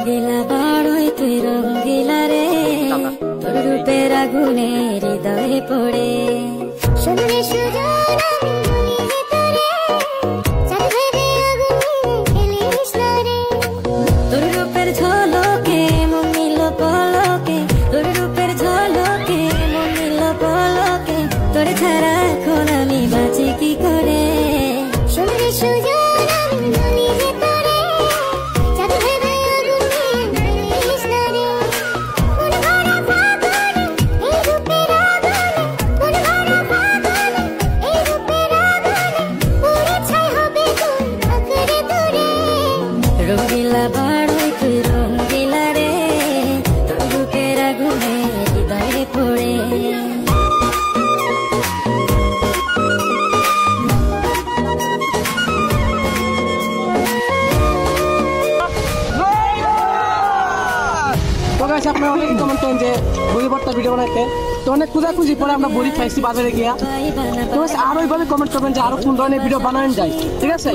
রঙ্গিলা বাড়ই তুই রঙ্গিলা রে, তোর রূপের আগুনে হৃদয়ে পড়ে। শুনলে সুজন আমি বলি তোরে, চাঁদ ভেবে আগুনে খেলিস না রে। তোর রূপের ঝলকে মন নিল পলকে, তোর রূপের ঝলকে মন নিল পলকে, তোর ছাড়া এখন আমি বাঁচি কি করে। শুনলে সুজন আমি বলি তোরে, চাঁদ ভেবে আগুনে খেলিস না রে। মন ভরা ফাগুনে এই রূপের আগুনে, মন ভরা ফাগুনে এই রূপের আগুনে, পুড়ে ছাই হবে তোর আঁকড়ে ধরে। রঙ্গিলা বাড়ই তুই রঙ্গিলা রে, তোর রূপের আগুনে হৃদয়ে পড়ে। তো গাইস আপনারা অনেকে কমেন্ট করেন যে বড়ি ভর্তা ভিডিও বানাইতে, তো অনেক খোঁজাখুঁজি পরে আমরা বড়ি পাইছি বাজারে গিয়া। তো আরো এইভাবে কমেন্ট করবেন যে আরো কোন ধরনের ভিডিও বানানো যায়, ঠিক আছে।